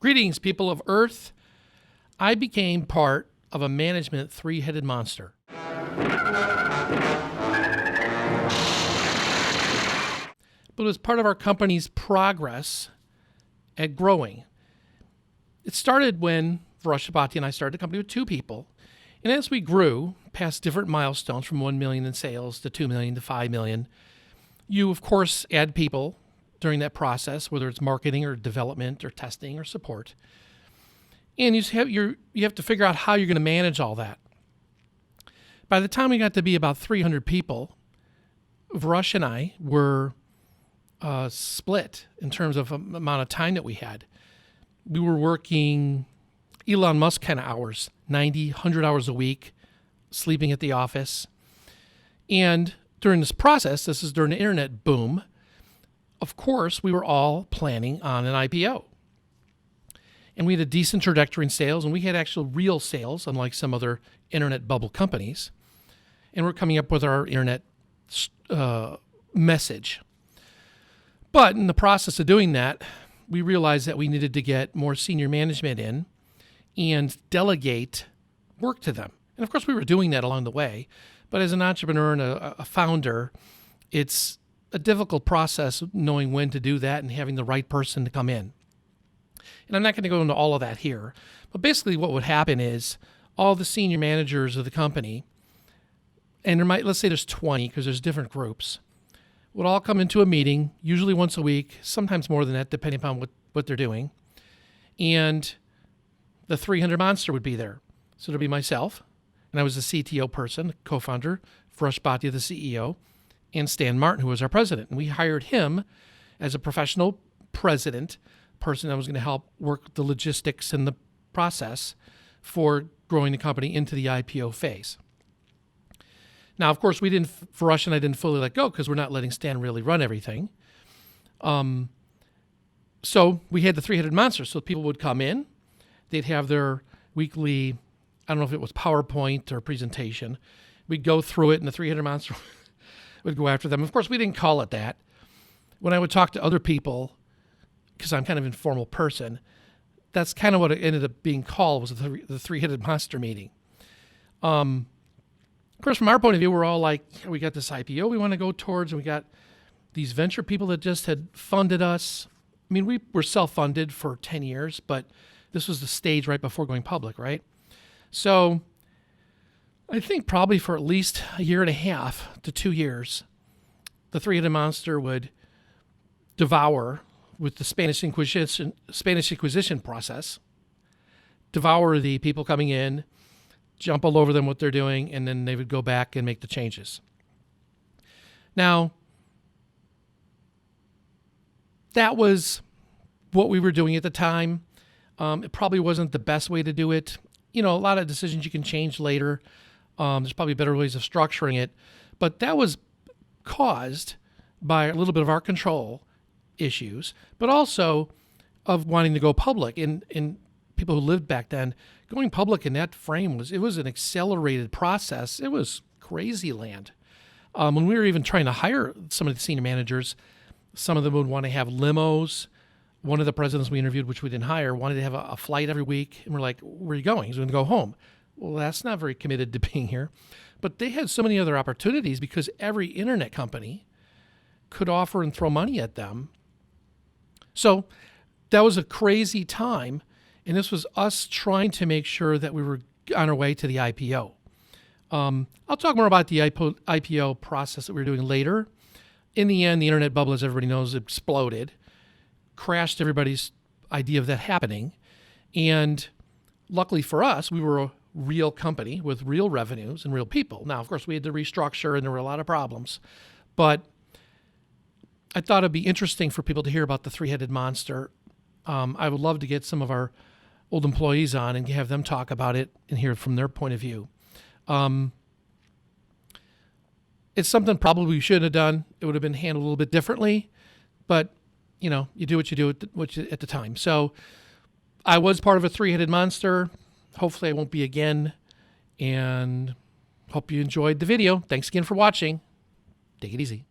Greetings, people of Earth. I became part of a management three-headed monster. But it was part of our company's progress at growing. It started when Varashapati and I started the company with 2 people. And as we grew past different milestones from 1 million in sales to 2 million to 5 million, you, of course, add people during that process, whether it's marketing or development or testing or support. And you have to figure out how you're going to manage all that. By the time we got to be about 300 people, Varush and I were split in terms of amount of time that we had. We were working Elon Musk kind of hours, 90, 100 hours a week, sleeping at the office. And during this process, this is during the internet boom, of course, we were all planning on an IPO. And we had a decent trajectory in sales, and we had actual real sales, unlike some other internet bubble companies. And we're coming up with our internet message. But in the process of doing that, we realized that we needed to get more senior management in and delegate work to them. And of course, we were doing that along the way. But as an entrepreneur and a founder, it's a difficult process knowing when to do that and having the right person to come in. And I'm not going to go into all of that here. But basically what would happen is all the senior managers of the company, and let's say there's 20 because there's different groups, would all come into a meeting, usually once a week, sometimes more than that, depending upon what they're doing. And the 300 monster would be there. So there'd be myself, and I was the CTO person, co-founder, Varush Bhatia, the CEO, and Stan Martin, who was our president. And we hired him as a professional president, person that was going to help work the logistics and the process for growing the company into the IPO phase. Now, of course, Varush and I didn't fully let go because we're not letting Stan really run everything. So we had the 300 monsters. So people would come in, they'd have their weekly, I don't know if it was PowerPoint or presentation. We'd go through it and the 300 monster would go after them. Of course, we didn't call it that. When I would talk to other people, because I'm kind of an informal person, that's kind of what it ended up being called, was the three-headed monster meeting. Of course, from our point of view, we're all like, we got this IPO we want to go towards, and we got these venture people that just had funded us. I mean, we were self-funded for 10 years, but this was the stage right before going public, right? So I think probably for at least a year and a half to 2 years, the three-headed monster would devour, with the Spanish Inquisition process, devour the people coming in, jump all over them what they're doing, and then they would go back and make the changes. Now, that was what we were doing at the time. It probably wasn't the best way to do it. You know, a lot of decisions you can change later. There's probably better ways of structuring it. But that was caused by a little bit of our control issues, but also of wanting to go public. And people who lived back then, going public in that frame was an accelerated process. It was crazy land. When we were even trying to hire some of the senior managers, some of them would want to have limos. One of the presidents we interviewed, which we didn't hire, wanted to have a flight every week. And we're like, where are you going? He's going to go home. Well, that's not very committed to being here. But they had so many other opportunities because every internet company could offer and throw money at them. So that was a crazy time. And this was us trying to make sure that we were on our way to the IPO. I'll talk more about the IPO process that we were doing later. In the end, the internet bubble, as everybody knows, exploded, crashed everybody's idea of that happening. And luckily for us, we were a real company with real revenues and real people. Now, of course, we had to restructure and there were a lot of problems. But I thought it'd be interesting for people to hear about the three-headed monster. I would love to get some of our old employees on and have them talk about it and hear it from their point of view. It's something probably we shouldn't have done. It would have been handled a little bit differently, but you know, you do what you do at the time. So I was part of a three-headed monster. Hopefully I won't be again, and hope you enjoyed the video. Thanks again for watching. Take it easy.